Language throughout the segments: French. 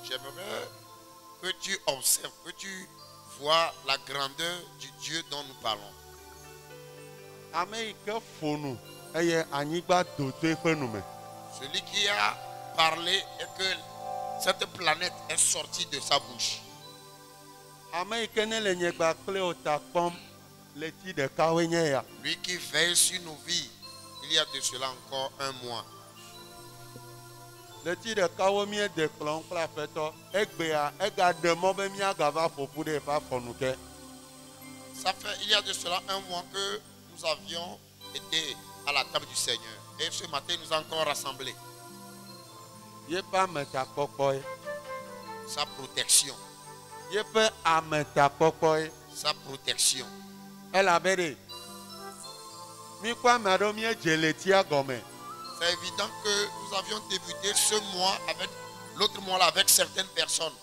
J'aimerais que tu observes, que tu vois la grandeur du Dieu dont nous parlons. Celui qui a parlé et que cette planète est sortie de sa bouche. Lui qui veille sur nos vies, il y a de cela encore un mois. Ça fait, il y a de cela un mois que nous avions été à la table du Seigneur. Et ce matin, nous avons encore rassemblés. Sa protection. Sa protection. C'est évident que nous avions débuté ce mois avec l'autre mois là avec certaines personnes.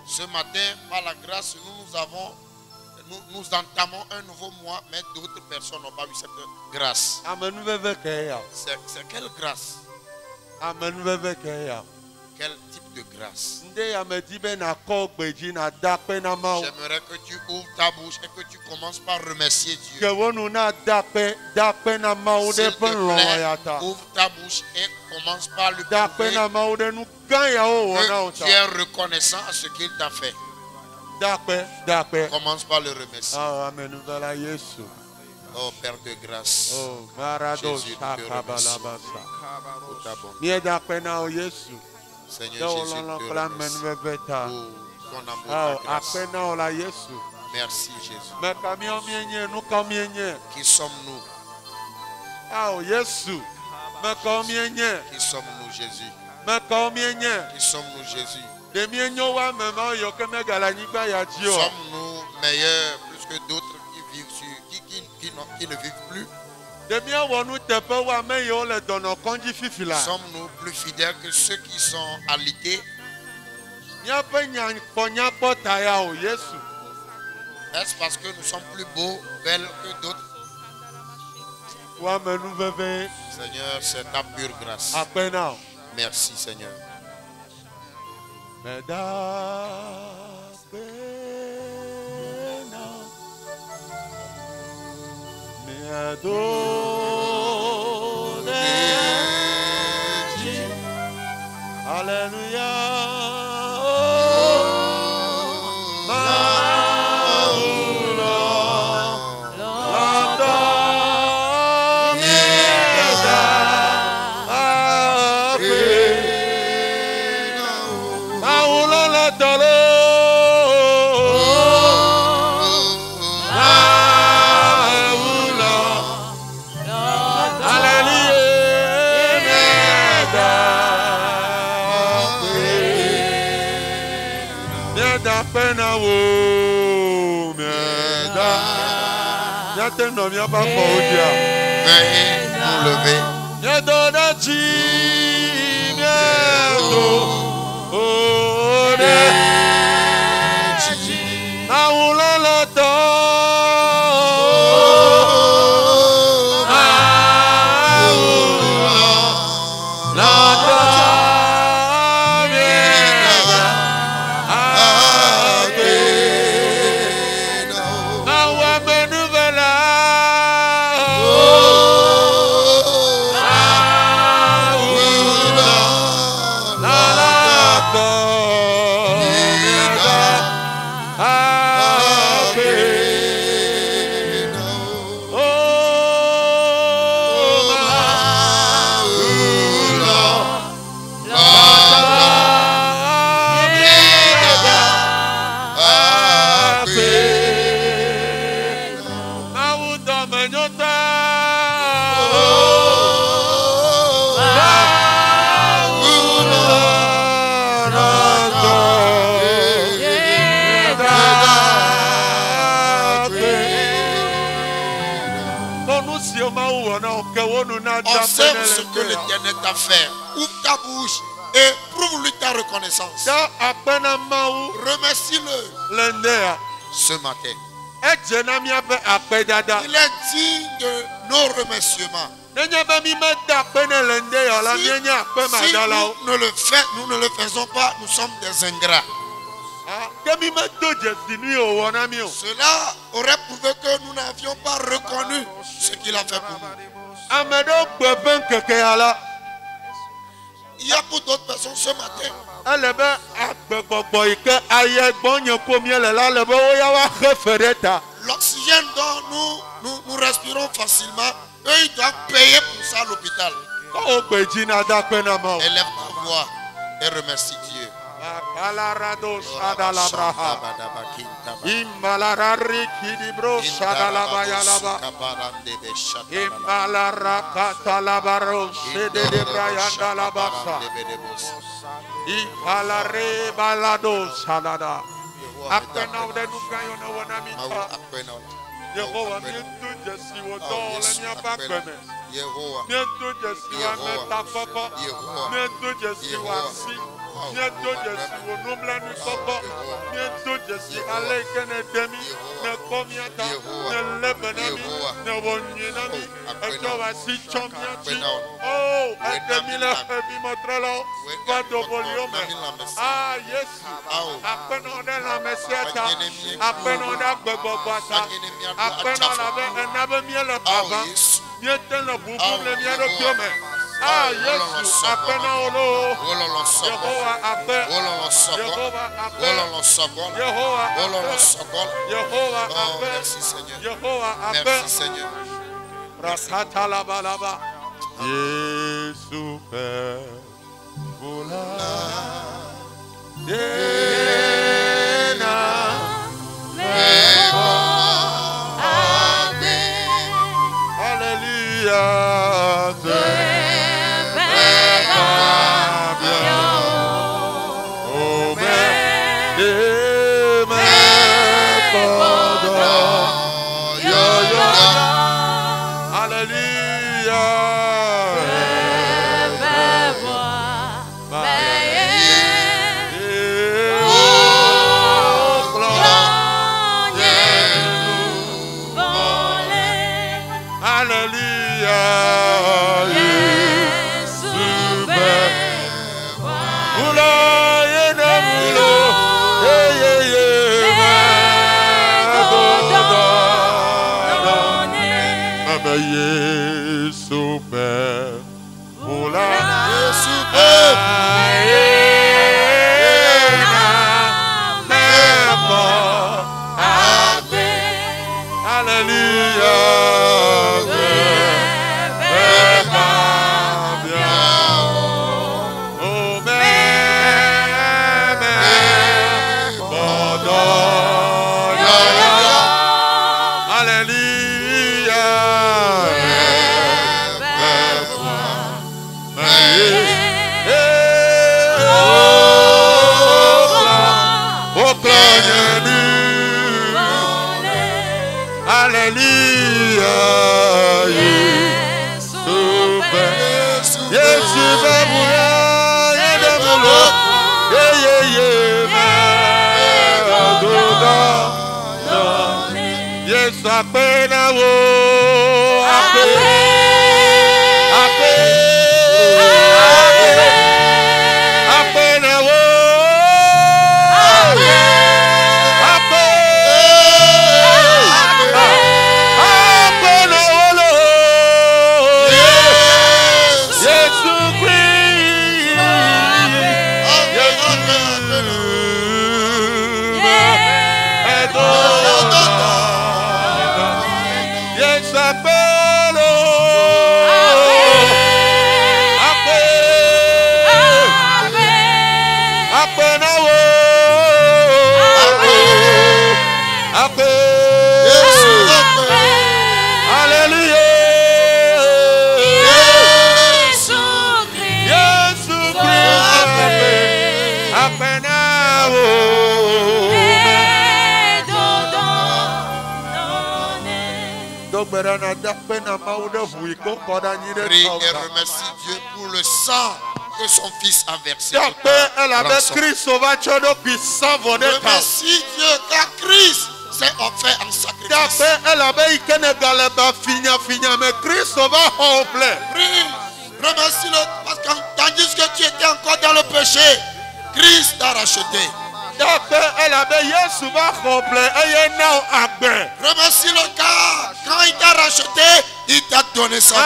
Ce matin, par la grâce, nous entamons un nouveau mois, mais d'autres personnes n'ont pas eu cette grâce. C'est quelle grâce? Quel type de grâce? J'aimerais que tu ouvres ta bouche et que tu commences par remercier Dieu. S'il te plaît, ouvre ta bouche et commence par le prouver que tu es reconnaissant à ce qu'il t'a fait. Commence par le remercier. Oh Père de grâce, Jésus, nous te remercions pour ta bonté. Seigneur Jésus, nous te remercions pour ton amour, ta grâce. Merci Jésus. Qui sommes-nous? Qui sommes-nous Jésus? Qui sommes-nous Jésus? Sommes-nous meilleurs plus que d'autres qui ne vivent plus? Sommes-nous plus fidèles que ceux qui sont alités? Est-ce parce que nous sommes plus beaux, belles que d'autres? Seigneur, c'est ta pure grâce. Merci Seigneur. Alléluia. Veuillez nous lever. Observe ce que l'Éternel t'a fait. Ouvre ta bouche et prouve-lui ta reconnaissance. Remercie-le ce matin. Il est digne de nos remerciements. Si nous ne le faisons pas, nous sommes des ingrats. Cela aurait prouvé que nous n'avions pas reconnu ce qu'il a fait pour nous. Il y a pour d'autres personnes ce matin. L'oxygène dont nous respirons facilement, eux ils doivent payer pour ça à l'hôpital. Élève ta voix et remercie Dieu. Ah, Yesu, merci Seigneur. Merci Seigneur. Yesu Père, Prie et remercie Dieu pour le sang que son fils a versé. Remercie Remercie Dieu car Christ s'est offert en sacrifice. Prie, remercie-le parce que tandis que tu étais encore dans le péché, Christ t'a racheté. Remercie-le car quand il t'a racheté, il t'a donné sa vie.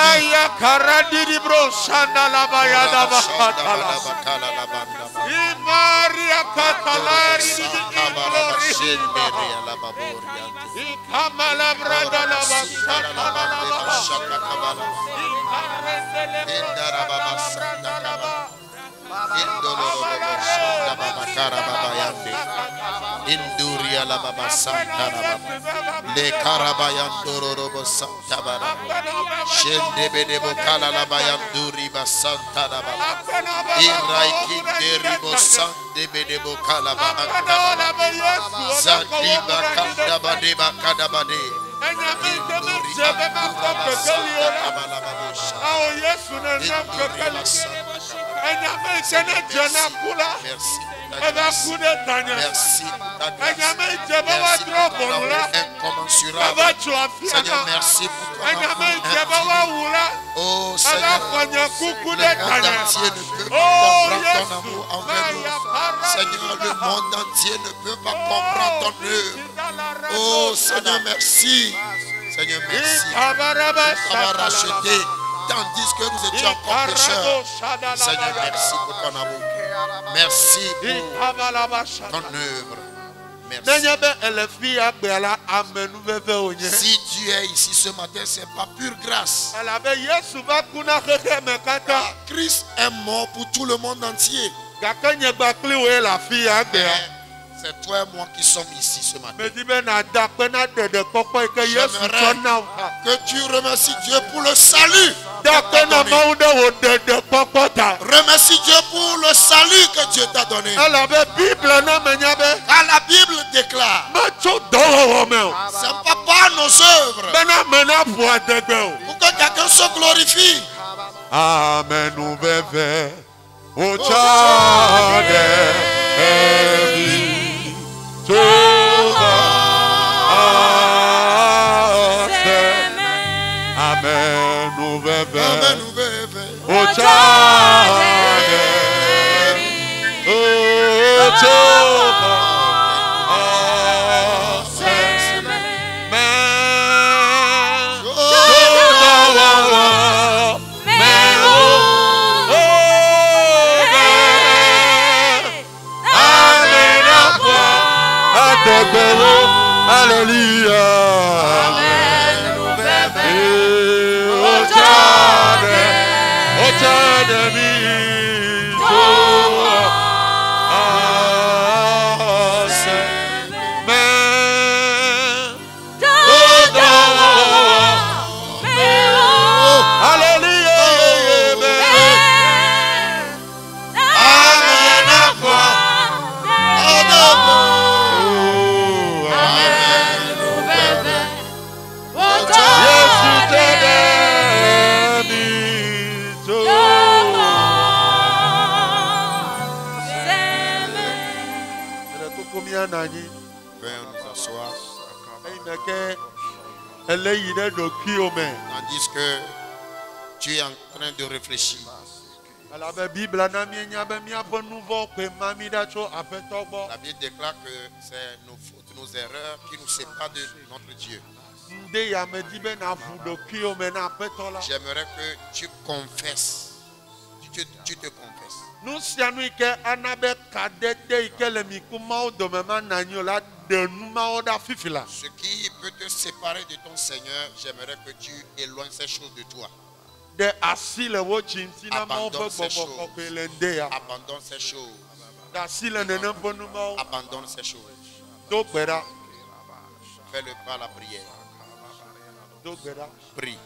Induria la baba santa le karabayandoro robo santa baba shende bedebo kala la bayanduri basanta baba iraiki deribo sande bedebo kala baba zandiba kanda badeba kada bade merci. Merci incommensurable. Seigneur, merci pour ton amour. Oh Seigneur, le monde entier ne peut pas comprendre ton amour envers nous. Seigneur, le monde entier ne peut pas comprendre ton œuvre. Oh Seigneur, merci. Seigneur, merci d'avoir racheté tandis que nous étions encore pécheurs. Seigneur, merci pour ton amour. Merci pour ton œuvre. Merci. Si tu es ici ce matin, c'est pas pure grâce. Christ est mort pour tout le monde entier. C'est toi et moi qui sommes ici ce matin. J'aimerais que tu remercies Dieu pour le salut. Remercie Dieu pour le salut que Dieu t'a donné. Car la Bible déclare, c'est pas par nos œuvres pour que quelqu'un se glorifie. Amen. Tandis que tu es en train de réfléchir. La Bible déclare que c'est nos fautes, nos erreurs qui nous séparent de notre Dieu. J'aimerais que tu confesses. Tu te confesses. Ce qui peut te séparer de ton Seigneur, j'aimerais que tu éloignes ces choses de toi. Abandonne ces choses. Abandonne ces choses. Abandonne ces choses. Fais-le par la prière. Prie.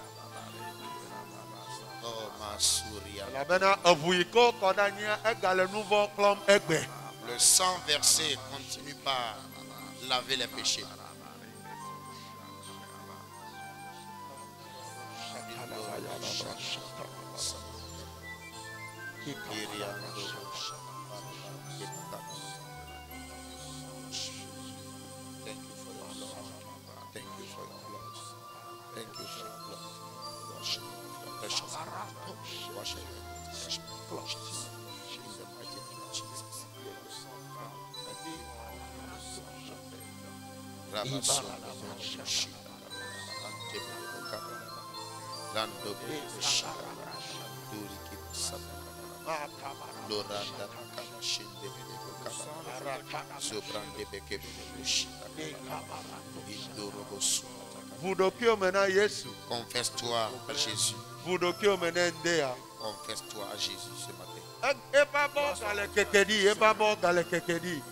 Oh ma souris. Le sang versé continue par laver les péchés. Confesse-toi à Jésus. Confesse-toi à Jésus ce matin.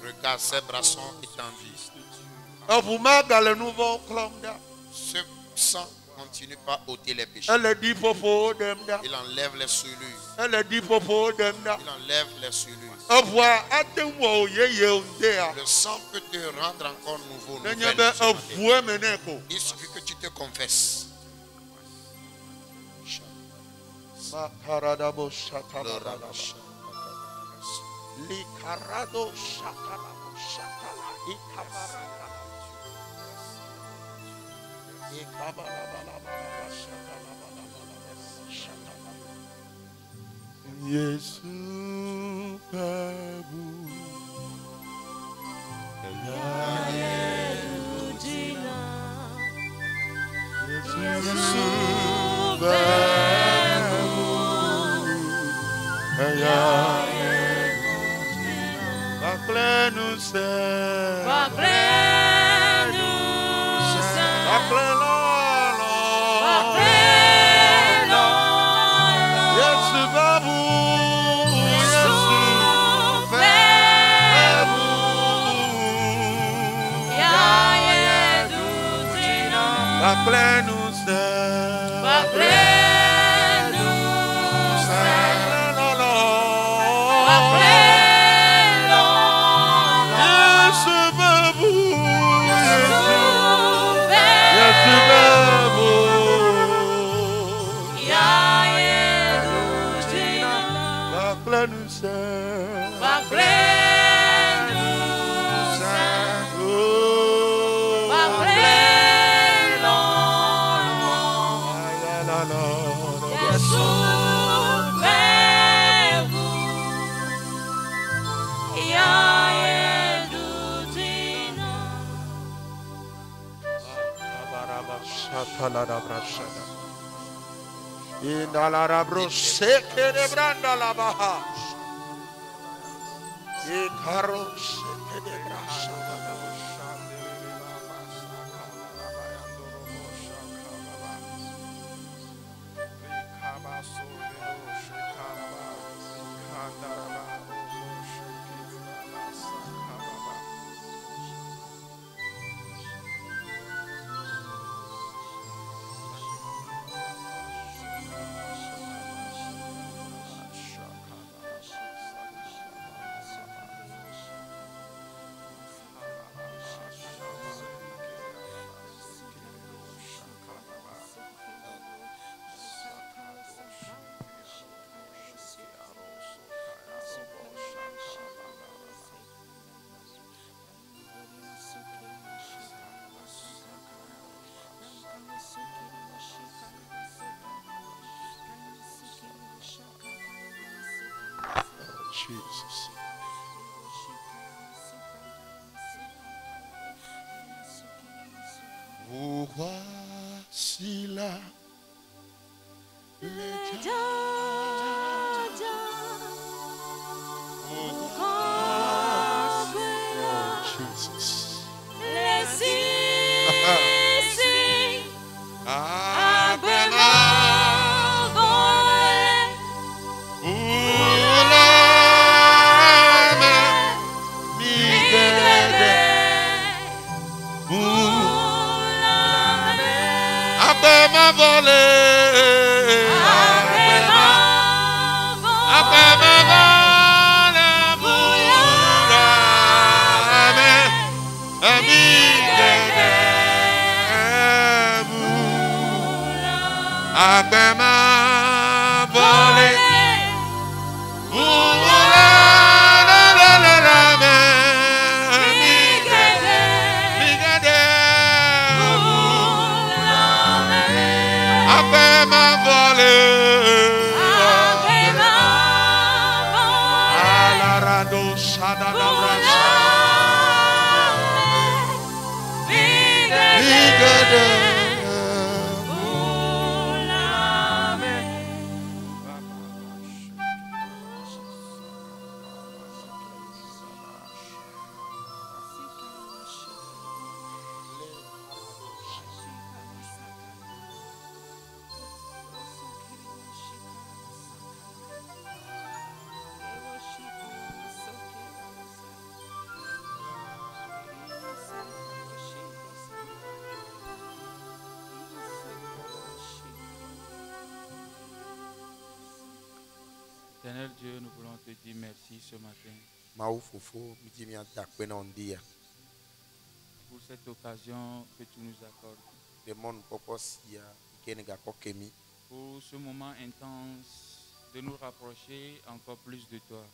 Regarde, ses bras sont étendus. Ce sang continue pas à ôter les péchés. Il enlève les souillures. Il enlève les souillures. Le sang peut te rendre encore nouveau. Il suffit que tu te confesses. Yesu babu Yesu babu Jesus. Vous voici là, les Jesus. Éternel Dieu, nous voulons te dire merci ce matin pour cette occasion que tu nous accordes. Pour ce moment intense de nous rapprocher encore plus de toi.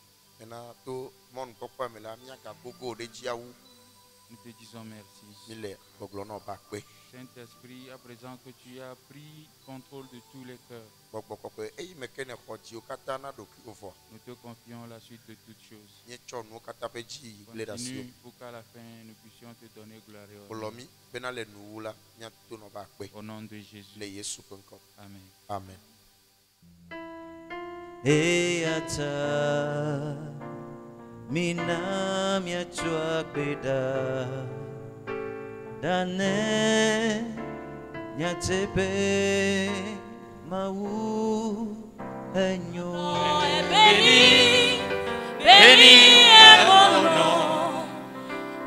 Nous te disons merci. Saint-Esprit, à présent que tu as pris contrôle de tous les cœurs, nous te confions la suite de toutes choses. Continue pour qu'à la fin nous puissions te donner gloire et honneur. Au nom de Jésus. Amen. Amen. Eyata minam ya beda dane nyatebe mau enyo béni est mon nom,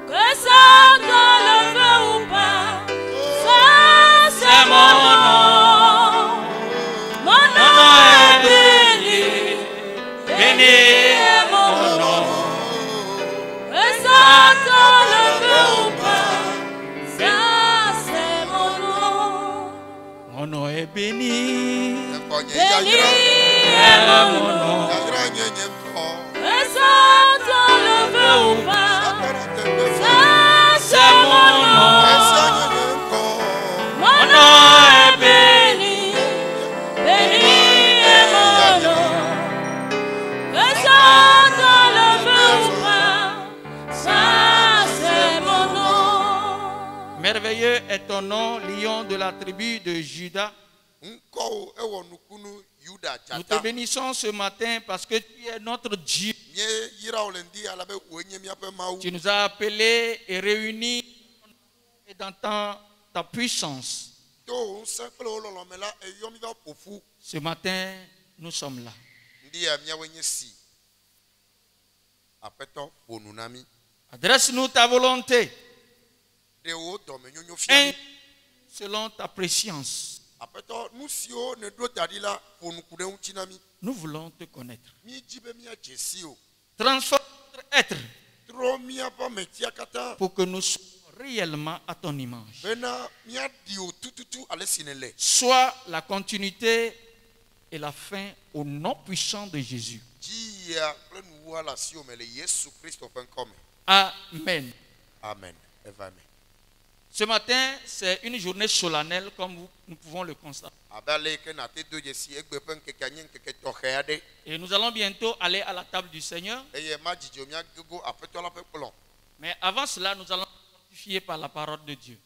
que ça te le veut ou pas, ça c'est mon nom. Mon nom est béni, béni est mon nom, que ça te le veut ou pas, ça c'est mon nom. Mon nom est béni. Béni est mon nom, que ça te le veut ou pas, ça c'est mon nom. Mon nom est béni, béni est mon nom, que ça te le veut ou pas, ça c'est mon nom. Merveilleux est ton nom, lion de la tribu de Juda. Nous te bénissons ce matin parce que tu es notre Dieu. Tu nous as appelés et réunis et dans ta puissance. Ce matin, nous sommes là. Adresse-nous ta volonté. Et selon ta préscience. Nous voulons te connaître. Transforme notre être pour que nous soyons réellement à ton image. Sois la continuité et la fin au nom puissant de Jésus. Amen. Amen. Ce matin, c'est une journée solennelle comme nous pouvons le constater. Et nous allons bientôt aller à la table du Seigneur. Mais avant cela, nous allons nous fortifier par la parole de Dieu.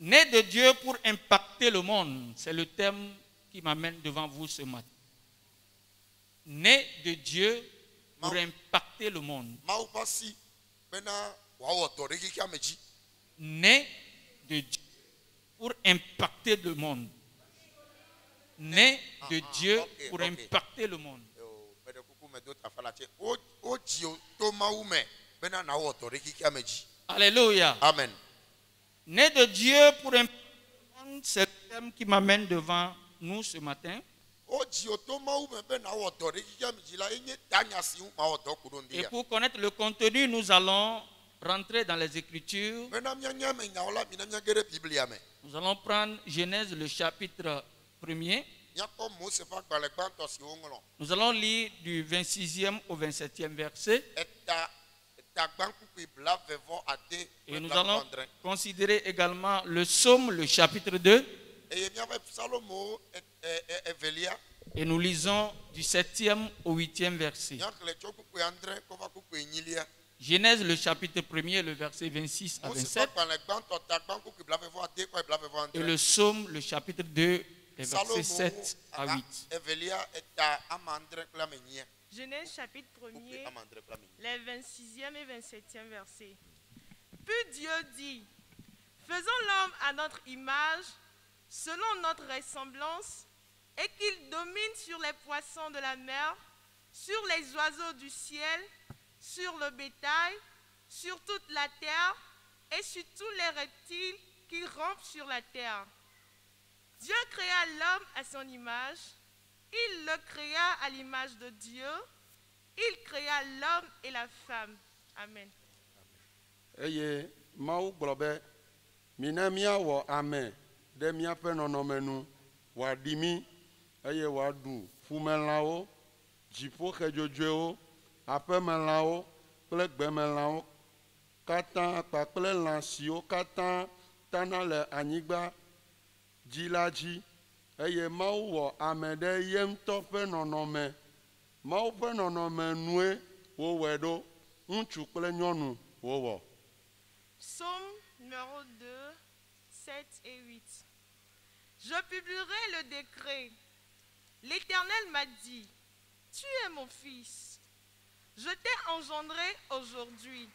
Né de Dieu pour impacter le monde, c'est le thème qui m'amène devant vous ce matin. Né de Dieu pour impacter le monde. Né de Dieu pour impacter le monde. Né de Dieu pour impacter le monde. Alléluia. Amen. Né de Dieu pour impacter le monde, c'est le thème qui m'amène devant nous ce matin. Et pour connaître le contenu, nous allons rentrer dans les Écritures. Nous allons prendre Genèse, le chapitre 1er. Nous allons lire du 26e au 27e verset. Et nous allons considérer également le psaume, le chapitre 2. Et nous lisons du 7e au 8e verset. Genèse, le chapitre 1er, le verset 26 à 27. Et le psaume, le chapitre 2, les versets 7 à 8. Genèse chapitre 1er, les 26e et 27e versets. Puis Dieu dit, faisons l'homme à notre image, selon notre ressemblance, et qu'il domine sur les poissons de la mer, sur les oiseaux du ciel, sur le bétail, sur toute la terre et sur tous les reptiles qui rampent sur la terre. Dieu créa l'homme à son image, il le créa à l'image de Dieu, il créa l'homme et la femme. Amen. Eye Mawu gblɔ be mina míawɔ ame ɖe míaƒe nɔnɔme wòaɖi mí eye wòaɖu ƒumelãwo, dziƒoxedzodzoewo, aƒemelãwo kple gbemelãwo katã kpakple lã siwo katã tana le anyigba dzi la dzi. Eye Mawu wɔ ame ɖe ye ŋutɔ ƒe nɔnɔme. Mawu ƒe nɔnɔme nue wòwɔe ɖo, ŋutsu kple nyɔnu wòwɔ. Psaume numéro 2, 7 et 8. Je publierai le décret. L'Éternel m'a dit, tu es mon fils. Je t'ai engendré aujourd'hui.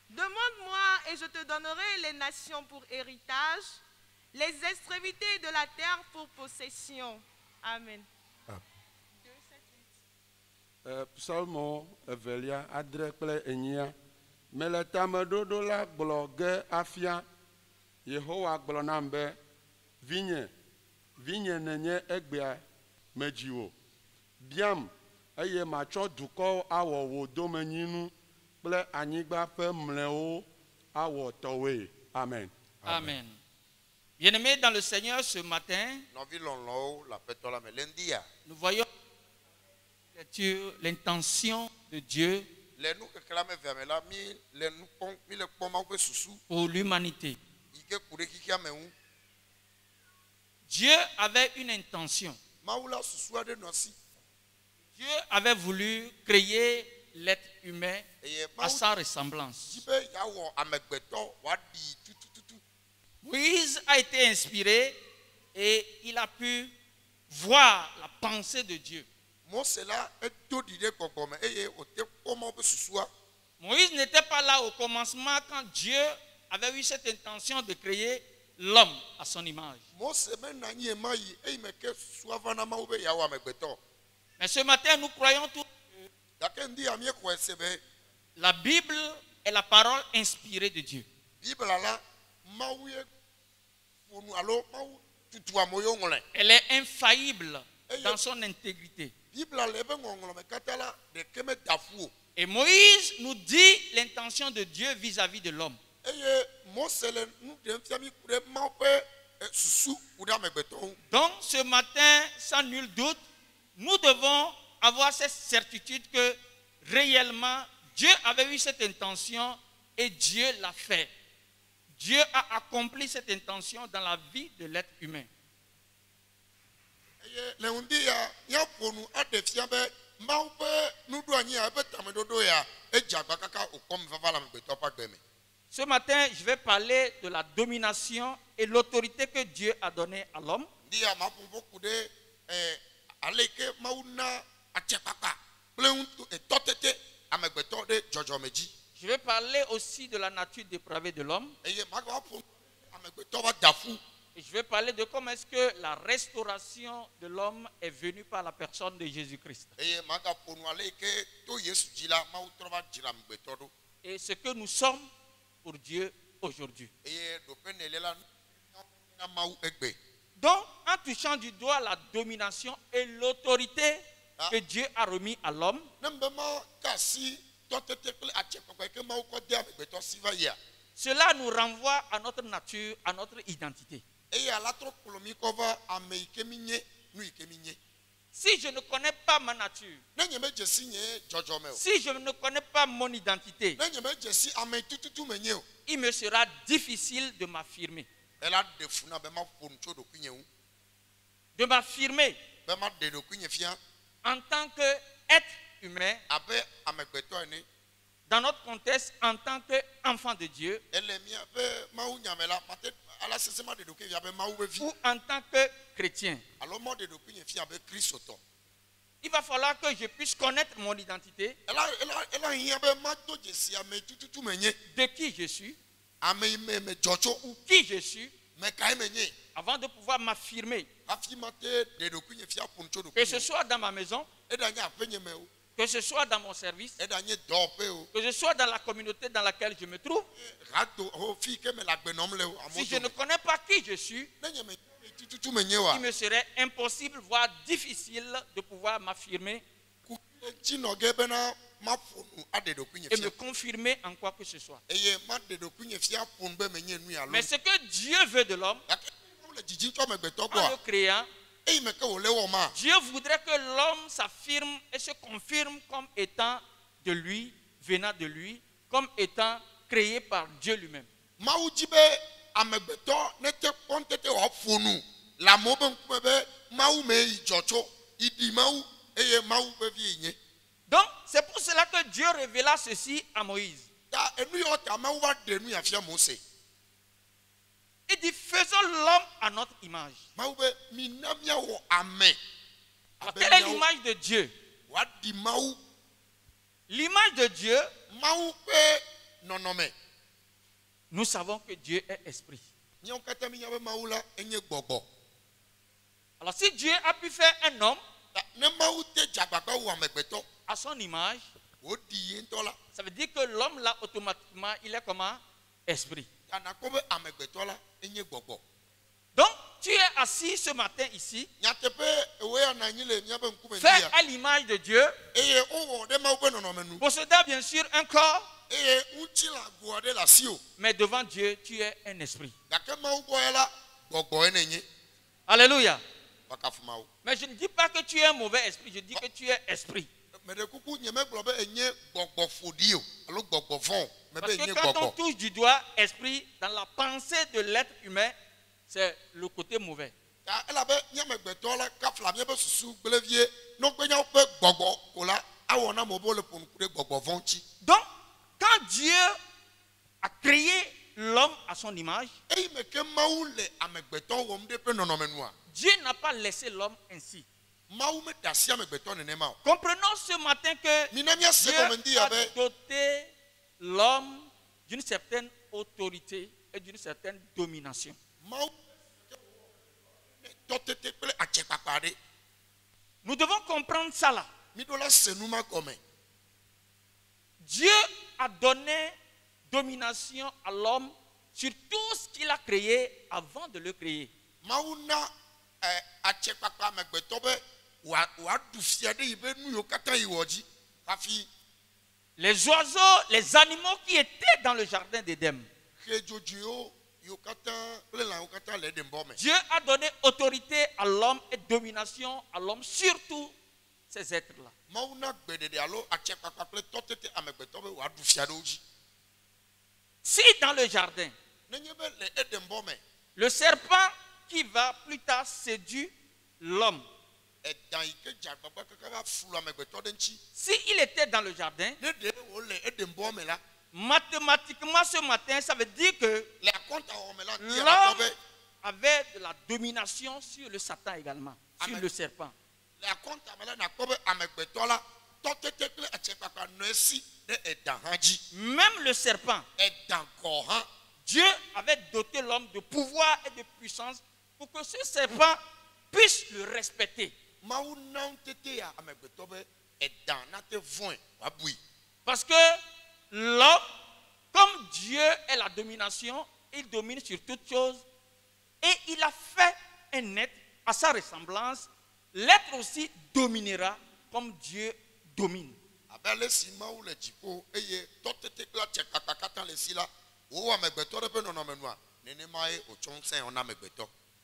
Demande-moi et je te donnerai les nations pour héritage, les extrémités de la terre pour possession. Amen. Psalmo evelia adre kple enyia. Mele tameɖoɖo la gblɔ ge afia. Yehowa gblɔ nam be, vinye nenye egbea medzi wò. Biam eye matsɔ dukɔwo awɔ wò domenyinu kple anyigba ƒe mlɔewo awɔ tɔwoe. Amen. Amen. Bien-aimés dans le Seigneur, ce matin, nous voyons l'intention de Dieu pour l'humanité. Dieu avait une intention. Dieu avait voulu créer l'être humain à sa ressemblance. Moïse a été inspiré et il a pu voir la pensée de Dieu. Moïse n'était pas là au commencement quand Dieu avait eu cette intention de créer l'homme à son image. Mais ce matin, nous croyons tous que la Bible est la parole inspirée de Dieu. Elle est infaillible dans son intégrité. Et Moïse nous dit l'intention de Dieu vis-à-vis de l'homme. Donc ce matin, sans nul doute, nous devons avoir cette certitude que réellement Dieu avait eu cette intention et Dieu l'a fait. Dieu a accompli cette intention dans la vie de l'être humain. Ce matin, je vais parler de la domination et l'autorité que Dieu a donnée à l'homme. Je vais parler aussi de la nature dépravée de l'homme. Et je vais parler de comment est-ce que la restauration de l'homme est venue par la personne de Jésus-Christ. Et ce que nous sommes pour Dieu aujourd'hui. Donc, en touchant du doigt la domination et l'autorité que Dieu a remis à l'homme, cela nous renvoie à notre nature, à notre identité. Si je ne connais pas ma nature, si je ne connais pas mon identité, il me sera difficile de m'affirmer. De m'affirmer en tant qu'être humain, dans notre contexte, en tant qu'enfant de Dieu, ou en tant que chrétien, il va falloir que je puisse connaître mon identité, de qui je suis, ou qui je suis, avant de pouvoir m'affirmer, que ce soit dans ma maison, que ce soit dans mon service, que ce soit dans la communauté dans laquelle je me trouve. Si je ne connais pas qui je suis, il me serait impossible, voire difficile de pouvoir m'affirmer et me confirmer en quoi que ce soit. Mais ce que Dieu veut de l'homme, en le créant, Dieu voudrait que l'homme s'affirme et se confirme comme étant de lui, venant de lui, comme étant créé par Dieu lui-même. Donc, c'est pour cela que Dieu révéla ceci à Moïse. Il dit, faisons l'homme à notre image. Alors, quelle est l'image de Dieu? L'image de Dieu, nous savons que Dieu est esprit. Alors si Dieu a pu faire un homme à son image, ça veut dire que l'homme là automatiquement il est comment? Esprit. Donc tu es assis ce matin ici, fait à l'image de Dieu, possédant bien sûr un corps, mais devant Dieu tu es un esprit. Alléluia. Mais je ne dis pas que tu es un mauvais esprit, je dis que tu es esprit. Parce que quand on touche du doigt esprit, dans la pensée de l'être humain, c'est le côté mauvais. Donc, quand Dieu a créé l'homme à son image, Dieu n'a pas laissé l'homme ainsi. Comprenons ce matin que Dieu a doté l'homme d'une certaine autorité et d'une certaine domination. Nous devons comprendre ça là. Dieu a donné domination à l'homme sur tout ce qu'il a créé avant de le créer. Les oiseaux, les animaux qui étaient dans le jardin d'Éden, Dieu a donné autorité à l'homme et domination à l'homme sur tous ces êtres-là. Si dans le jardin, le serpent qui va plus tard séduire l'homme, s'il était dans le jardin, mathématiquement ce matin, ça veut dire que l'homme avait de la domination sur le Satan également, sur le serpent. Même le serpent, Dieu avait doté l'homme de pouvoir et de puissance pour que ce serpent puisse le respecter. Parce que l'homme, comme Dieu est la domination, il domine sur toutes choses et il a fait un être à sa ressemblance. L'être aussi dominera comme Dieu domine.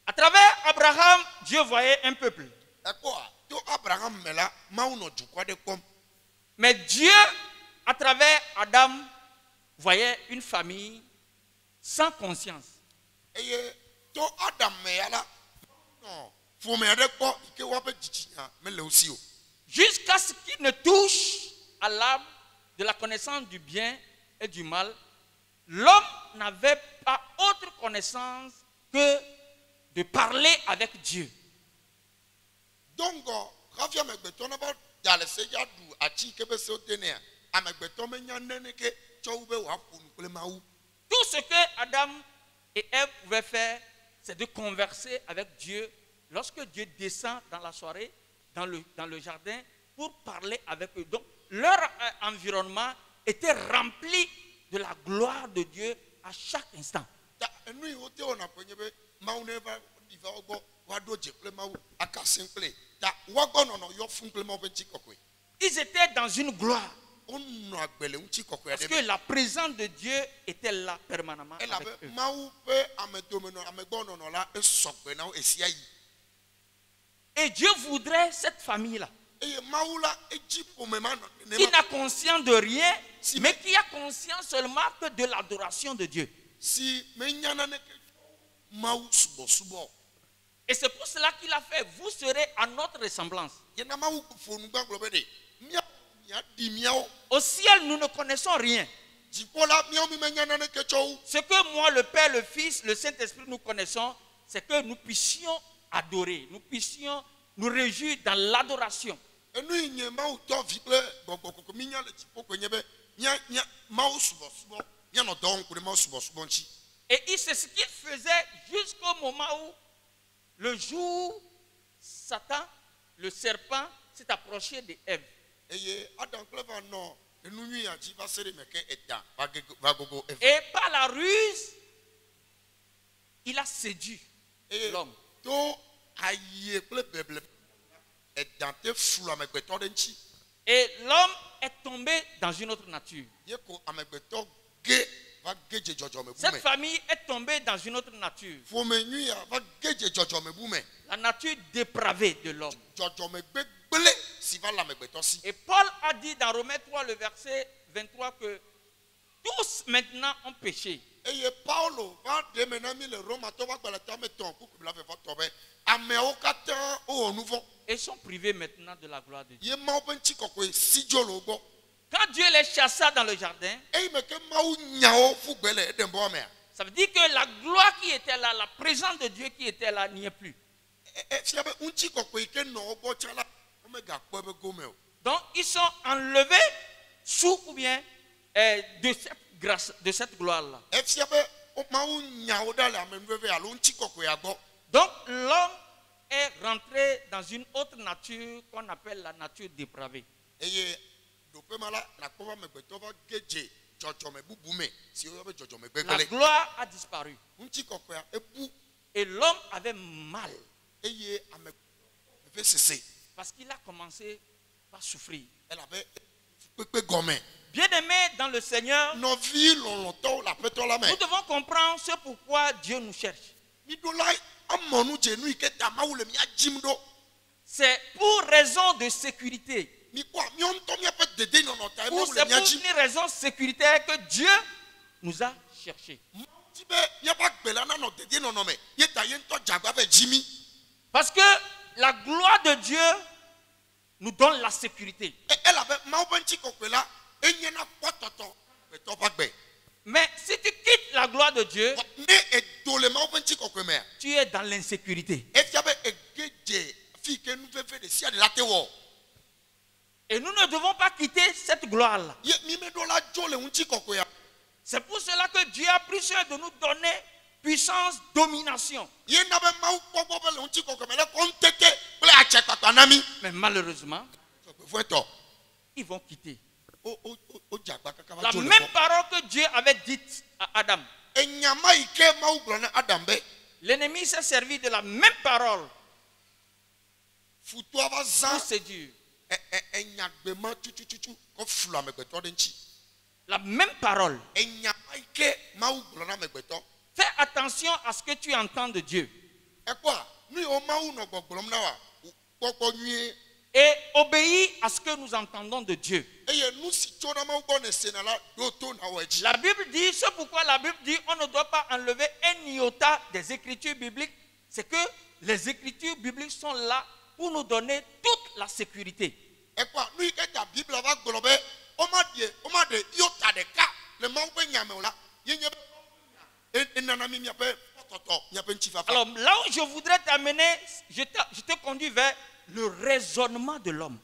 À travers Abraham, Dieu voyait un peuple. Mais Dieu, à travers Adam, voyait une famille sans conscience. Jusqu'à ce qu'il ne touche à l'arbre de la connaissance du bien et du mal, l'homme n'avait pas autre connaissance que de parler avec Dieu. Donc, tout ce que Adam et Ève pouvaient faire, c'est de converser avec Dieu lorsque Dieu descend dans la soirée, dans le jardin, pour parler avec eux. Donc, leur environnement était rempli de la gloire de Dieu à chaque instant. Ils étaient dans une gloire. Parce que la présence de Dieu était là permanemment avec eux. Et Dieu voudrait cette famille-là, qui n'a conscience de rien, mais qui a conscience seulement que de l'adoration de Dieu. Et c'est pour cela qu'il a fait, vous serez à notre ressemblance. Au ciel, nous ne connaissons rien. Ce que moi, le Père, le Fils, le Saint-Esprit, nous connaissons, c'est que nous puissions adorer, nous puissions nous réjouir dans l'adoration. Et c'est ce qu'il faisait jusqu'au moment où, le jour, Satan, le serpent, s'est approché d'Ève. Et par la ruse, il a séduit l'homme. Et l'homme est tombé dans une autre nature. Cette famille est tombée dans une autre nature. La nature dépravée de l'homme. Et Paul a dit dans Romains 3, le verset 23, que tous maintenant ont péché. Et sont privés maintenant de la gloire de Dieu. Quand Dieu les chassa dans le jardin, ça veut dire que la gloire qui était là, la présence de Dieu qui était là n'y est plus. Donc ils sont enlevés sous ou bien de cette grâce, de cette gloire-là. Donc l'homme est rentré dans une autre nature qu'on appelle la nature dépravée. La gloire a disparu. Et l'homme avait mal. Parce qu'il a commencé par souffrir. Bien-aimés dans le Seigneur, nous devons comprendre ce pourquoi Dieu nous cherche. C'est pour raison de sécurité. Ou c'est pour une raison sécuritaire que Dieu nous a cherchés. Parce que la gloire de Dieu nous donne la sécurité. Mais si tu quittes la gloire de Dieu, tu es dans l'insécurité. Et nous ne devons pas quitter cette gloire-là. C'est pour cela que Dieu a pris soin de nous donner puissance, domination. Mais malheureusement, ils vont quitter. La même parole que Dieu avait dite à Adam. L'ennemi s'est servi de la même parole pour séduire. La même parole. Fais attention à ce que tu entends de Dieu. Et obéis à ce que nous entendons de Dieu. La Bible dit, c'est pourquoi la Bible dit on ne doit pas enlever un iota des écritures bibliques c'est que les écritures bibliques sont là pour nous donner toute la sécurité. Et quoi, nous, la Bible va glober, on m'a dit, yota de cas, le manque de nyamela, alors là où je voudrais t'amener, je te conduis vers le raisonnement de l'homme.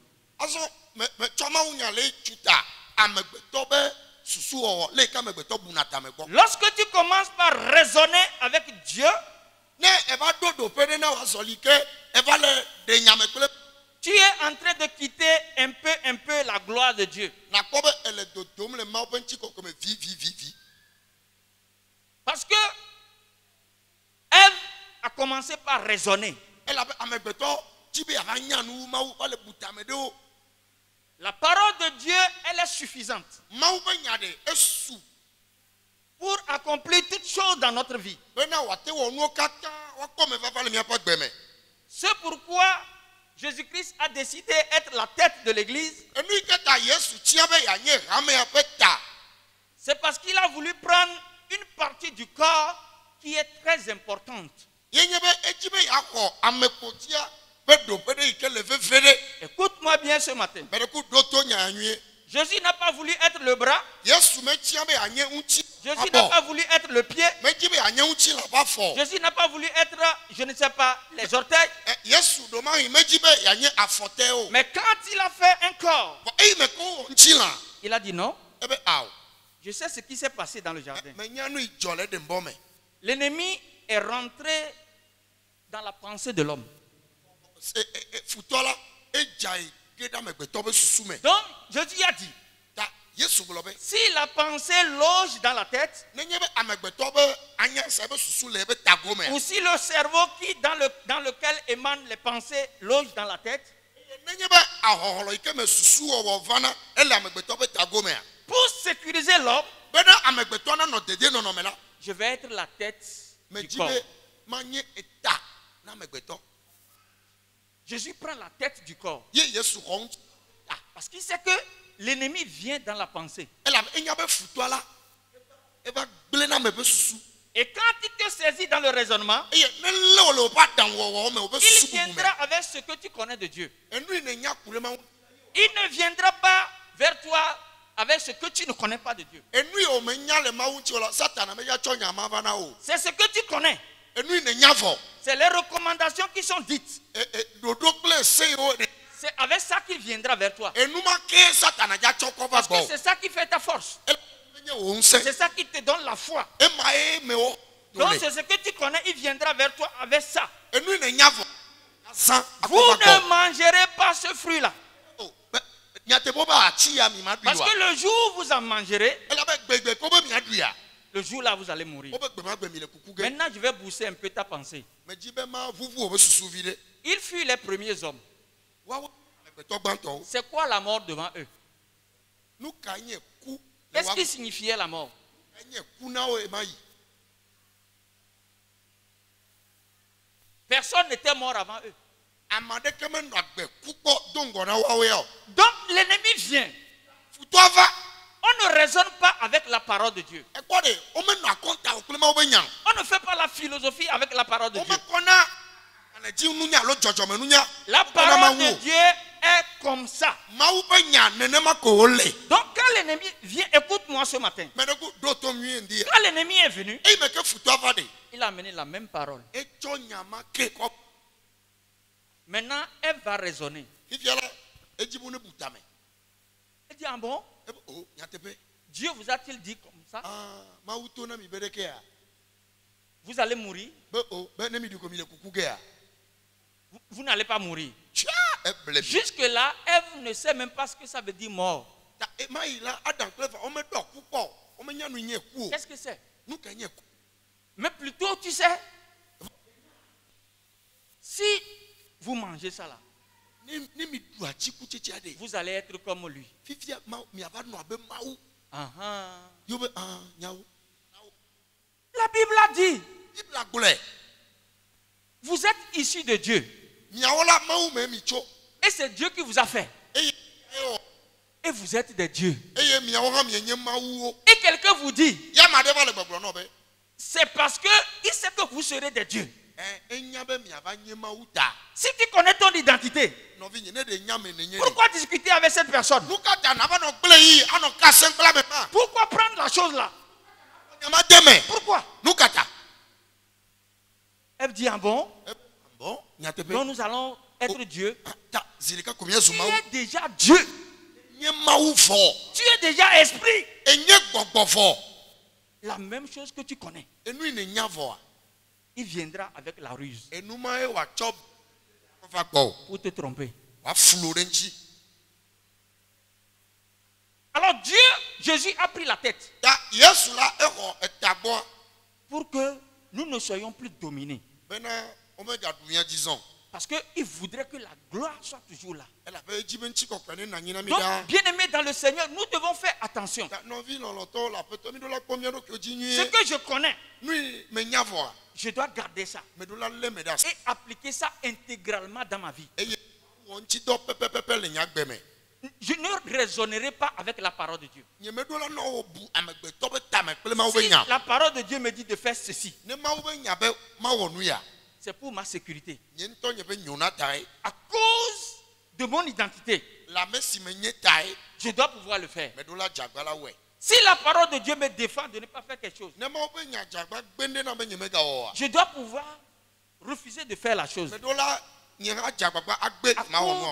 Lorsque tu commences par raisonner avec Dieu, tu es en train de quitter un peu la gloire de Dieu. Parce que Ève a commencé par raisonner. La parole de Dieu, elle est suffisante pour accomplir toutes choses dans notre vie. C'est pourquoi Jésus-Christ a décidé d'être la tête de l'église. C'est parce qu'il a voulu prendre une partie du corps qui est très importante. Écoute-moi bien ce matin. Jésus n'a pas voulu être le bras. Jésus n'a pas voulu être le pied. Jésus n'a pas voulu être, je ne sais pas, les orteils. Mais quand il a fait un corps, il a dit non. Je sais ce qui s'est passé dans le jardin. L'ennemi est rentré dans la pensée de l'homme. Donc, Jésus a dit, si la pensée loge dans la tête, ou si le cerveau dans lequel émanent les pensées loge dans la tête, pour sécuriser l'homme, je vais être la tête du corps. Jésus prend la tête du corps. Parce qu'il sait que l'ennemi vient dans la pensée. Et quand il te saisit dans le raisonnement, il viendra avec ce que tu connais de Dieu. Il ne viendra pas vers toi avec ce que tu ne connais pas de Dieu. C'est ce que tu connais. C'est les recommandations qui sont dites. C'est avec ça qu'il viendra vers toi. Parce que c'est ça qui fait ta force. C'est ça qui te donne la foi. Donc c'est ce que tu connais, il viendra vers toi avec ça. Vous ne mangerez pas ce fruit-là. Parce que le jour où vous en mangerez, le jour-là vous allez mourir. Maintenant je vais booster un peu ta pensée. Ils furent les premiers hommes. C'est quoi la mort devant eux? Qu'est-ce qui signifiait la mort? Personne n'était mort avant eux. Donc l'ennemi vient. On ne raisonne pas avec la parole de Dieu. On ne fait pas la philosophie avec la parole de Dieu. La parole de Dieu est comme ça. Donc quand l'ennemi vient, écoute-moi ce matin. Quand l'ennemi est venu, il a amené la même parole. Maintenant, elle va raisonner. Elle dit, ah bon? Dieu vous a-t-il dit comme ça? Vous allez mourir? Vous n'allez pas mourir. Jusque-là, Ève ne sait même pas ce que ça veut dire mort. Qu'est-ce que c'est? Mais plutôt, tu sais, si vous mangez ça là, vous allez être comme lui. La Bible a dit, vous êtes issus de Dieu. Et c'est Dieu qui vous a fait. Et vous êtes des dieux. Et quelqu'un vous dit, c'est parce qu'il sait que vous serez des dieux. Si tu connais ton identité, pourquoi discuter avec cette personne? Pourquoi prendre la chose là? Pourquoi? Elle dit, ah bon? Donc nous allons être Dieu. Tu es déjà Dieu. Tu es déjà esprit. La même chose que tu connais. Il viendra avec la ruse pour te tromper. Alors Dieu, Jésus a pris la tête pour que nous ne soyons plus dominés. Parce qu'il voudrait que la gloire soit toujours là. Donc, bien aimé dans le Seigneur, nous devons faire attention. Ce que je connais, je dois garder ça et appliquer ça intégralement dans ma vie. Je ne raisonnerai pas avec la parole de Dieu. Si la parole de Dieu me dit de faire ceci, c'est pour ma sécurité. À cause de mon identité, je dois pouvoir le faire. Si la parole de Dieu me défend de ne pas faire quelque chose, je dois pouvoir refuser de faire la chose. À cause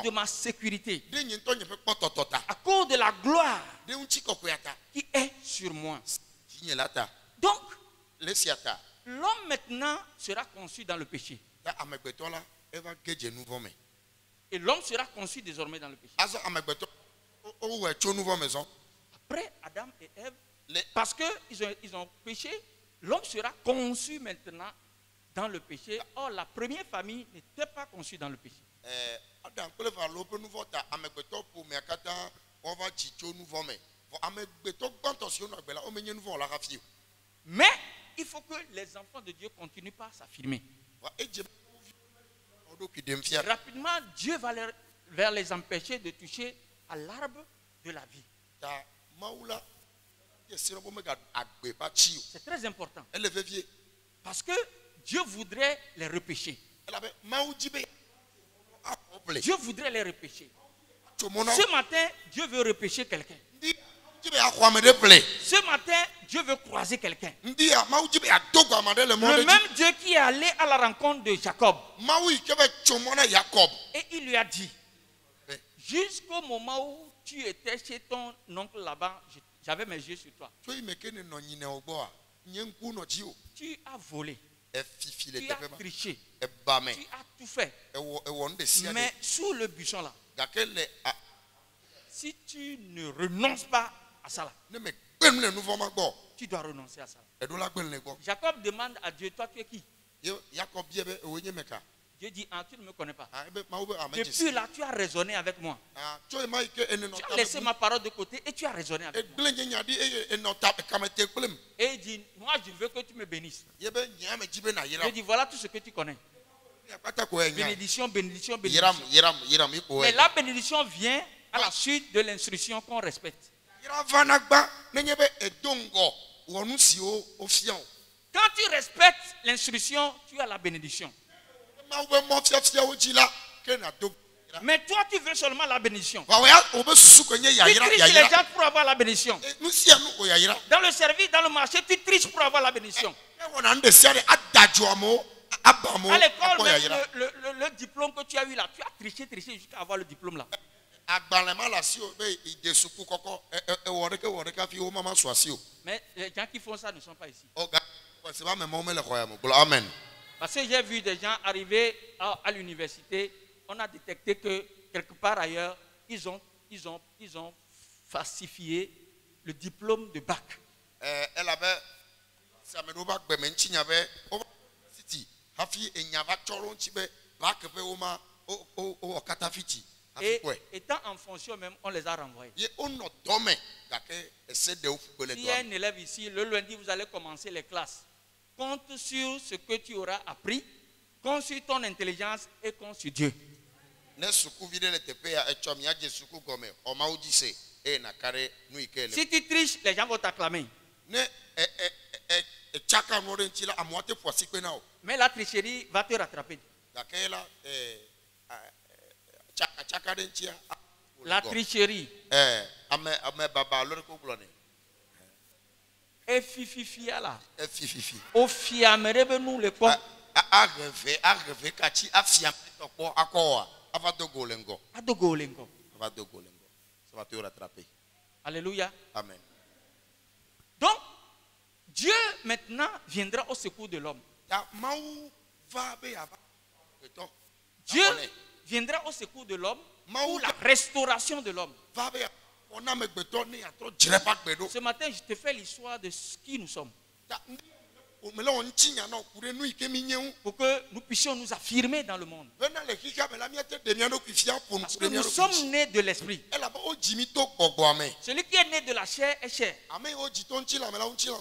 de ma sécurité, à cause de la gloire qui est sur moi. Donc, l'homme maintenant sera conçu dans le péché. Et l'homme sera conçu désormais dans le péché. Après Adam et Ève, parce qu'ils ont péché, l'homme sera conçu maintenant dans le péché. Or, la première famille n'était pas conçue dans le péché. Mais il faut que les enfants de Dieu continuent pas à s'affirmer. Rapidement, Dieu va les empêcher de toucher à l'arbre de la vie. C'est très important. Parce que Dieu voudrait les repêcher. Dieu voudrait les repêcher. Ce matin, Dieu veut repêcher quelqu'un. Ce matin, Dieu veut croiser quelqu'un. Le même Dieu qui est allé à la rencontre de Jacob. Et il lui a dit, jusqu'au moment où tu étais chez ton oncle là-bas, j'avais mes yeux sur toi. Tu as volé. Tu as triché. Tu as tout fait. Mais sous le buisson là, si tu ne renonces pas à ça là, tu dois renoncer à ça. Jacob demande à Dieu, toi tu es qui? Dieu dit, ah, tu ne me connais pas. Depuis là, tu as raisonné avec moi. Tu as laissé ma parole de côté et tu as raisonné avec moi. Et il dit, moi je veux que tu me bénisses. Je dis, voilà tout ce que tu connais. Bénédiction, bénédiction, bénédiction. Mais la bénédiction vient à la suite de l'instruction qu'on respecte. Quand tu respectes l'instruction, tu as la bénédiction. Mais toi, tu veux seulement la bénédiction. Tu triches les gens pour avoir la bénédiction. Dans le service, dans le marché, tu triches pour avoir la bénédiction. À l'école, le diplôme que tu as eu là, tu as triché jusqu'à avoir le diplôme là. Mais les gens qui font ça ne sont pas ici. Parce que j'ai vu des gens arriver à l'université, on a détecté que quelque part ailleurs, ils ont falsifié le diplôme de bac. Et étant en fonction même, on les a renvoyés. S'il y a un élève ici, le lundi, vous allez commencer les classes. Compte sur ce que tu auras appris, compte sur ton intelligence et compte sur Dieu. Si tu triches, les gens vont t'acclamer. Mais la tricherie va te rattraper. La tricherie. Et fifi là. Au fiamere nous le quoi. Adogolengo. Ça va te rattraper. Alléluia. Amen. Donc, Dieu maintenant viendra au secours de l'homme. Dieu viendra au secours de l'homme pour la restauration de l'homme. Ce matin, je te fais l'histoire de qui nous sommes. Pour que nous puissions nous affirmer dans le monde. Parce que nous sommes nés de l'esprit. Celui qui est né de la chair est chair.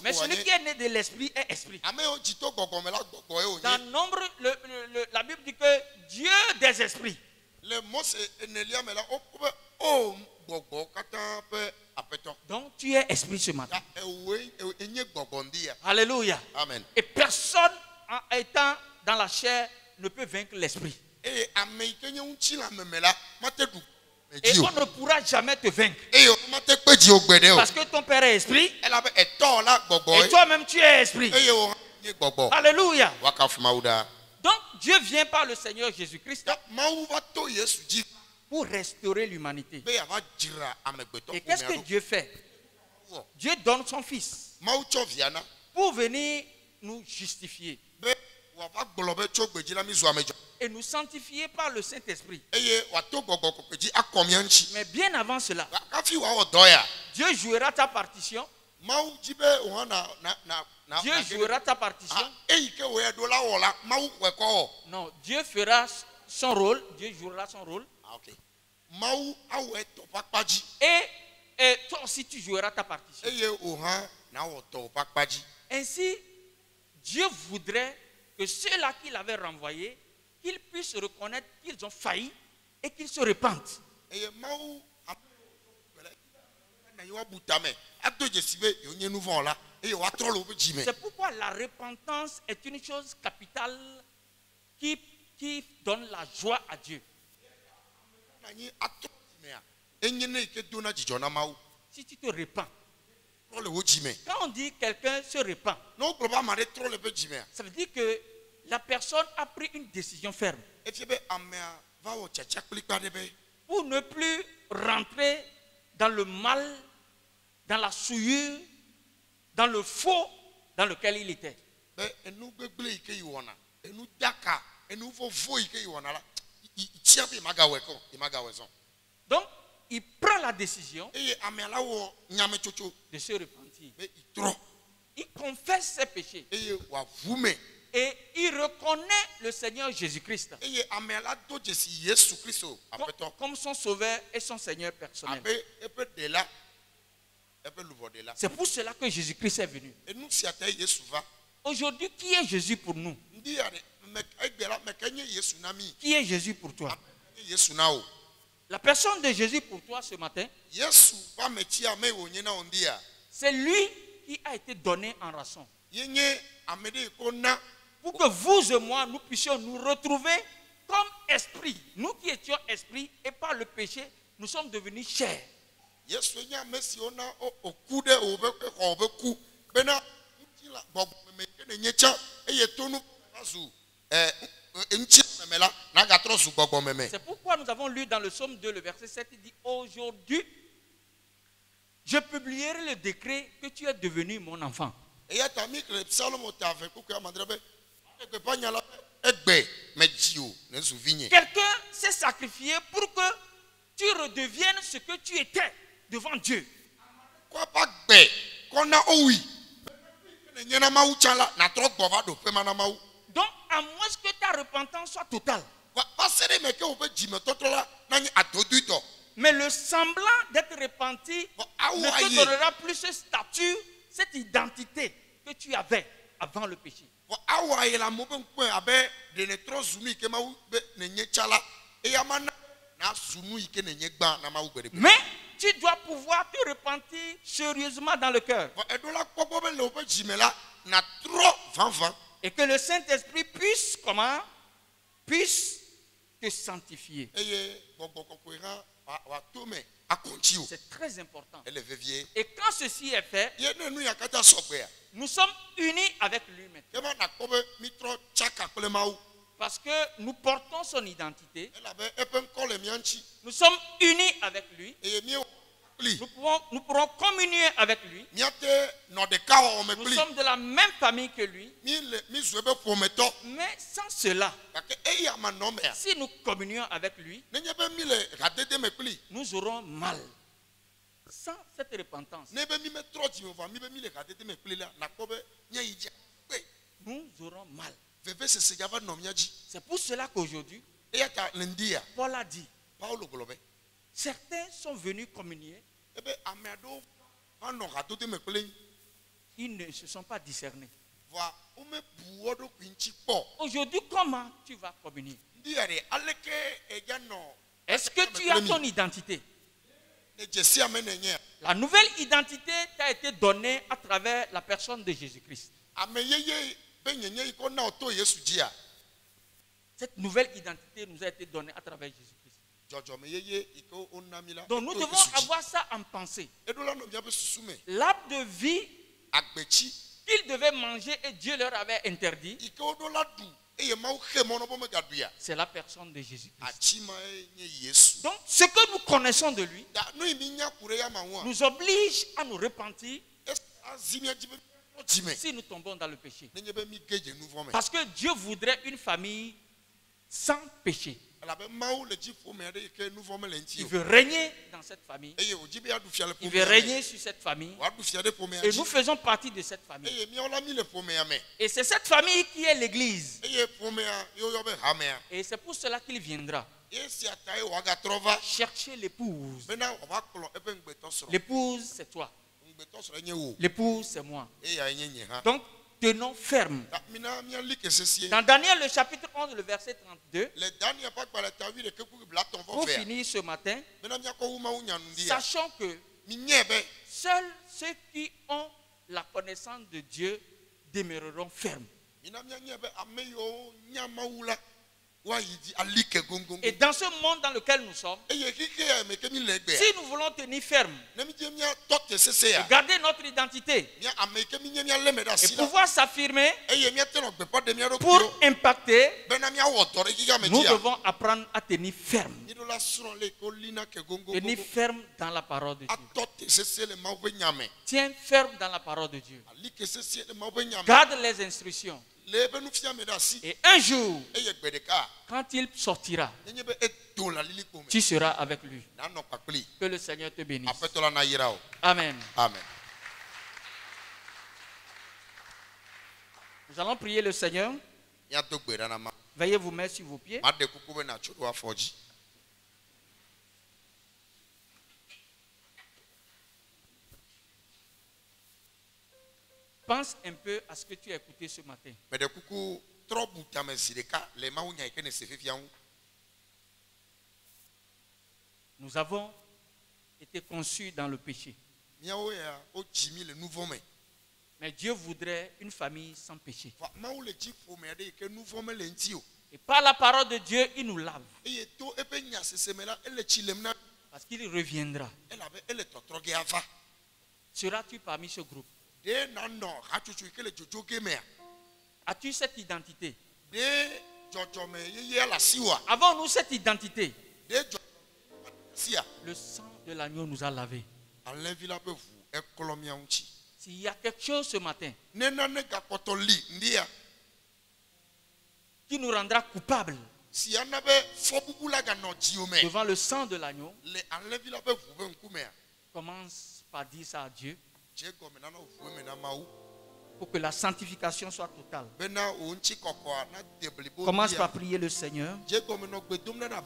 Mais celui qui est né de l'esprit est esprit. Dans Nombre, la Bible dit que Dieu des esprits. Donc tu es esprit ce matin. Alléluia. Amen. Et personne en étant dans la chair ne peut vaincre l'esprit. Et on ne pourra jamais te vaincre. Parce que ton père est esprit. Et toi-même tu es esprit. Alléluia. Donc Dieu vient par le Seigneur Jésus-Christ pour restaurer l'humanité. Et qu'est-ce que Dieu fait? Dieu donne son fils pour venir nous justifier et nous sanctifier par le Saint-Esprit. Mais bien avant cela, Dieu jouera ta partition. Dieu jouera ta partition. Non, Dieu fera son rôle. Dieu jouera son rôle. Et toi aussi tu joueras ta partition. Ainsi, Dieu voudrait que ceux-là qu'il avait renvoyés, qu'ils puissent reconnaître qu'ils ont failli et qu'ils se repentent. C'est pourquoi la repentance est une chose capitale qui donne la joie à Dieu. Si tu te repens, quand on dit quelqu'un se repent, ça veut dire que la personne a pris une décision ferme pour ne plus rentrer dans le mal, dans la souillure, dans le faux dans lequel il était. Donc, il prend la décision de se repentir. Il confesse ses péchés. Et il reconnaît le Seigneur Jésus-Christ comme son sauveur et son Seigneur personnel. C'est pour cela que Jésus-Christ est venu. Aujourd'hui, qui est Jésus pour nous? Qui est Jésus pour toi? La personne de Jésus pour toi ce matin, c'est lui qui a été donné en rançon. Pour que vous et moi, nous puissions nous retrouver comme esprit. Nous qui étions esprits et par le péché, nous sommes devenus chair. C'est pourquoi nous avons lu dans le psaume 2, le verset 7, il dit: aujourd'hui, je publierai le décret que tu es devenu mon enfant. Quelqu'un s'est sacrifié pour que tu redeviennes ce que tu étais devant Dieu. Donc, à moins que ta repentance soit totale. Mais le semblant d'être repenti ne te donnera plus ce statut, cette identité que tu avais avant le péché. Mais tu dois pouvoir te repentir sérieusement dans le cœur. Et que le Saint-Esprit puisse, comment? Puisse te sanctifier. C'est très important. Et quand ceci est fait, nous sommes unis avec lui maintenant. Parce que nous portons son identité. Nous sommes unis avec lui. Nous pourrons communier avec lui. Nous sommes de la même famille que lui. Mais sans cela, si nous communions avec lui, nous aurons mal. Sans cette repentance, nous aurons mal. C'est pour cela qu'aujourd'hui, Paul a dit, certains sont venus communier, ils ne se sont pas discernés. Aujourd'hui, comment tu vas communier? Est-ce que tu as ton identité? La nouvelle identité t'a été donnée à travers la personne de Jésus-Christ. Cette nouvelle identité nous a été donnée à travers Jésus-Christ. Donc nous devons avoir ça en pensée. L'arbre de vie qu'ils devaient manger et Dieu leur avait interdit, c'est la personne de Jésus-Christ. Donc ce que nous connaissons de lui nous oblige à nous repentir si nous tombons dans le péché. Parce que Dieu voudrait une famille sans péché. Il veut régner dans cette famille. Il veut régner sur cette famille. Et nous faisons partie de cette famille. Et c'est cette famille qui est l'église. Et c'est pour cela qu'il viendra chercher l'épouse. L'épouse, c'est toi. L'épouse, c'est moi. Donc, tenons ferme. Dans Daniel, le chapitre 11, le verset 32, pour finir ce matin, sachant que seuls ceux qui ont la connaissance de Dieu demeureront fermes. Et dans ce monde dans lequel nous sommes, si nous voulons tenir ferme, garder notre identité et pouvoir s'affirmer pour impacter, nous devons apprendre à tenir ferme. Tenir ferme dans la parole de Dieu. Tiens ferme dans la parole de Dieu. Garde les instructions. Et un jour, quand il sortira, tu seras avec lui. Que le Seigneur te bénisse. Amen. Amen. Nous allons prier le Seigneur. Veuillez vous mettre sur vos pieds. Pense un peu à ce que tu as écouté ce matin. Nous avons été conçus dans le péché. Mais Dieu voudrait une famille sans péché. Et par la parole de Dieu, il nous lave. Parce qu'il reviendra. Seras-tu parmi ce groupe? As-tu cette identité? Avons-nous cette identité? Le sang de l'agneau nous a lavés. S'il y a quelque chose ce matin qui nous rendra coupables devant le sang de l'agneau, commence par dire ça à Dieu pour que la sanctification soit totale. Commence par prier le Seigneur.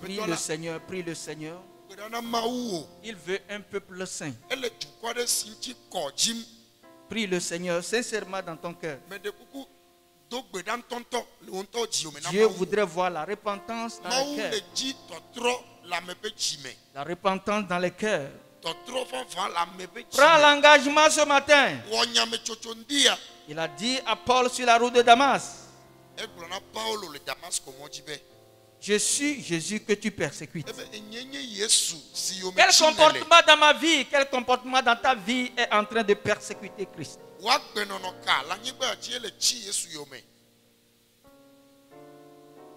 Prie le Seigneur, prie le Seigneur. Il veut un peuple saint. Prie le Seigneur sincèrement dans ton cœur. Dieu voudrait voir la repentance dans les cœurs. La repentance dans les cœurs. Prends l'engagement ce matin Il a dit à Paul sur la route de Damas, je suis Jésus que tu persécutes. Quel comportement dans ma vie, quel comportement dans ta vie est en train de persécuter Christ?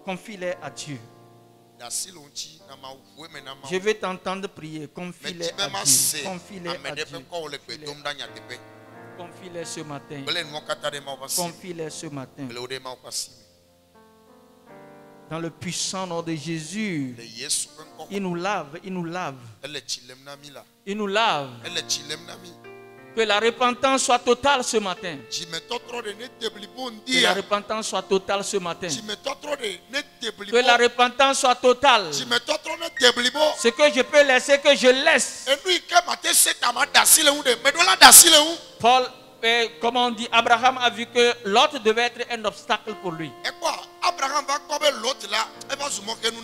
Confie-les à Dieu. Je vais t'entendre prier. Confie-les à Dieu. Confie-les à Dieu. Confie-les ce matin. Confie-les ce matin. Dans le puissant nom de Jésus, il nous lave, il nous lave. Il nous lave. Que la repentance soit totale ce matin. Que la repentance soit totale ce matin. Que la repentance soit totale. Ce que je peux laisser, que je laisse. Paul, comme on dit, Abraham a vu que Lot devait être un obstacle pour lui.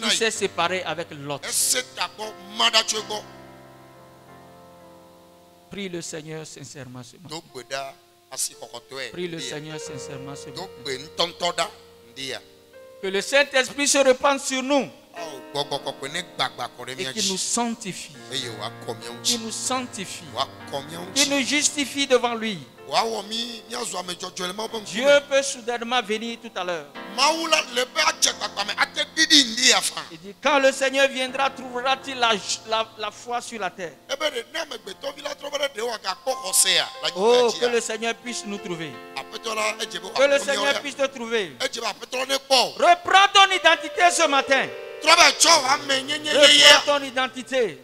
Il s'est séparé avec Lot. Prie le Seigneur sincèrement ce matin. Prie le Seigneur sincèrement ce matin. Que le Saint-Esprit se répande sur nous. Et qu'il nous sanctifie. Qu'il nous sanctifie. Qu'il nous justifie devant lui. Dieu peut soudainement venir tout à l'heure. Il dit, quand le Seigneur viendra, trouvera-t-il la foi sur la terre? Oh, que le Seigneur puisse nous trouver. Que le Seigneur puisse te trouver. Reprends ton identité ce matin. Reprends ton identité.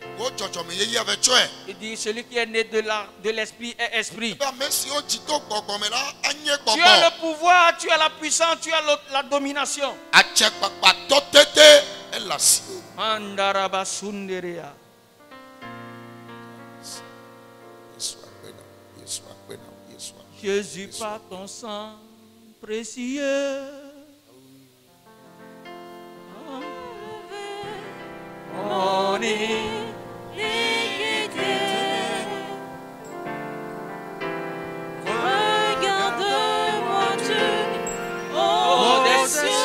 Il dit, celui qui est né de l'esprit est esprit. Tu as le pouvoir, tu as la puissance, tu as la domination. Mandaraba sunderea. Jésus, par ton sang précieux, mon iniquité. Regarde-moi Dieu au-dessus.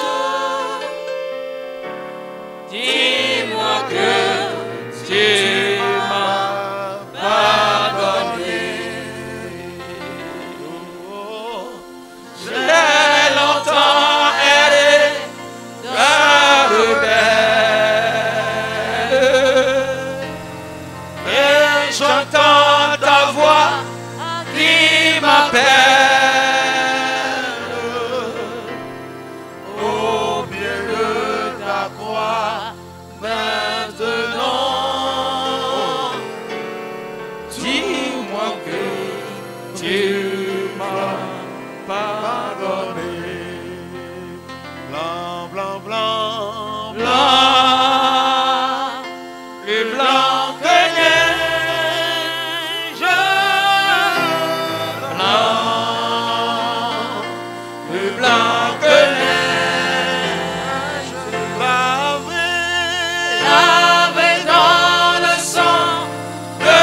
Dis-moi que tu m'as pardonné. Je l'ai longtemps erré, et j'entends ta voix qui m'appelle au pied de ta croix. Maintenant, dis-moi que tu m'as pardonné. Blanc, blanc, blanc, blanc, plus blanc que neige, blanc, plus blanc que neige, lavé dans le sang de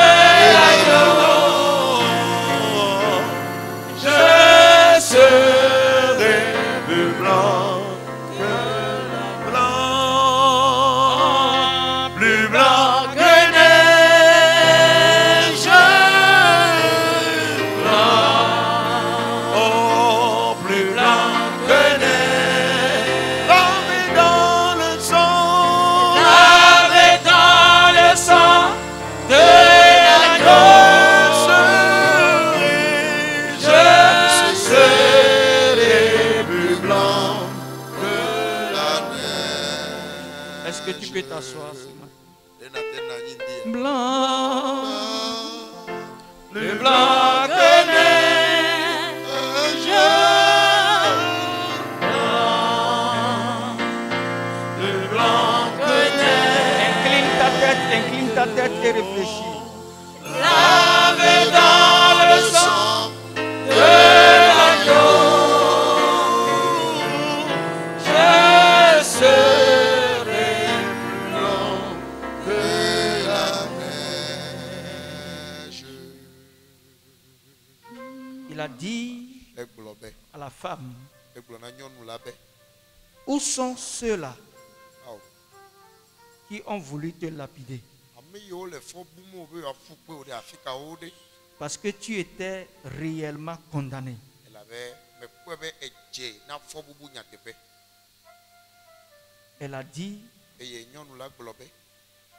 l'agneau, je serai plus blanc. Plus blanc que neige, blanc, oh, plus blanc que neige, lavé dans le sang de l'agneau, je serai plus blanc que la neige. Est-ce que tu peux t'asseoir ce matin? Blanc, plus blanc que neige, blanc, plus blanc que neige. Incline ta tête et réfléchis. Lavé dans le sang de l'agneau, je serai plus blanc que la neige. Il a dit, ma femme, où sont ceux-là qui ont voulu te lapider? Parce que tu étais réellement condamné. Elle a dit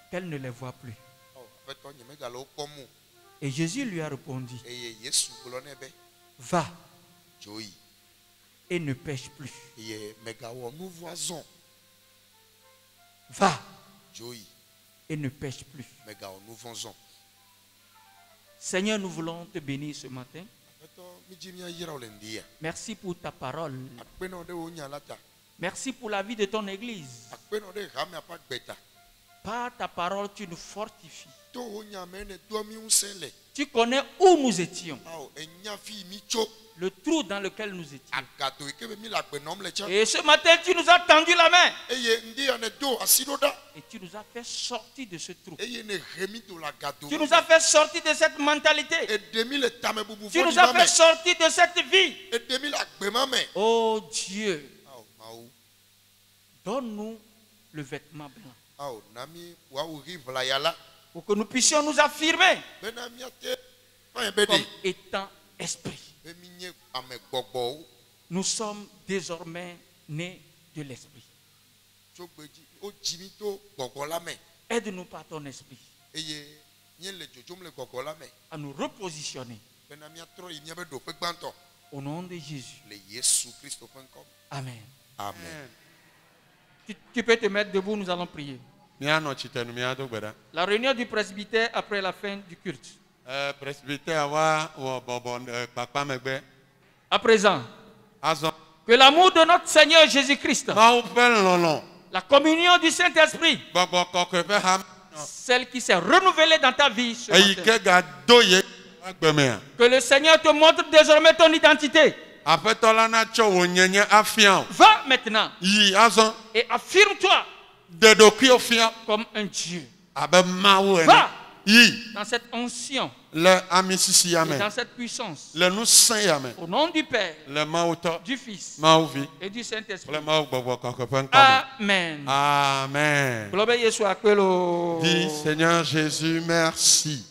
qu'elle ne les voit plus. Et Jésus lui a répondu, va et ne pêche plus. Va et ne pêche plus. Seigneur, nous voulons te bénir ce matin. Merci pour ta parole. Merci pour la vie de ton église. Par ta parole, tu nous fortifies. Tu connais où nous étions, le trou dans lequel nous étions. Et ce matin, tu nous as tendu la main. Et tu nous as fait sortir de ce trou. Tu nous as fait sortir de cette mentalité. Tu nous as fait sortir de cette vie. Oh Dieu, donne-nous le vêtement blanc pour que nous puissions nous affirmer comme étant esprit. Nous sommes désormais nés de l'esprit. Aide-nous par ton esprit à nous repositionner. Au nom de Jésus. Amen. Amen. Tu peux te mettre debout, nous allons prier. La réunion du presbytère après la fin du culte. À présent, que l'amour de notre Seigneur Jésus-Christ, la communion du Saint-Esprit, celle qui s'est renouvelée dans ta vie ce matin, que le Seigneur te montre désormais ton identité. Va maintenant et affirme-toi comme un Dieu. Va dans cette onction et dans cette puissance. Au nom du Père, du Fils et du Saint-Esprit. Amen. Amen. Dis Dis Seigneur Jésus, merci.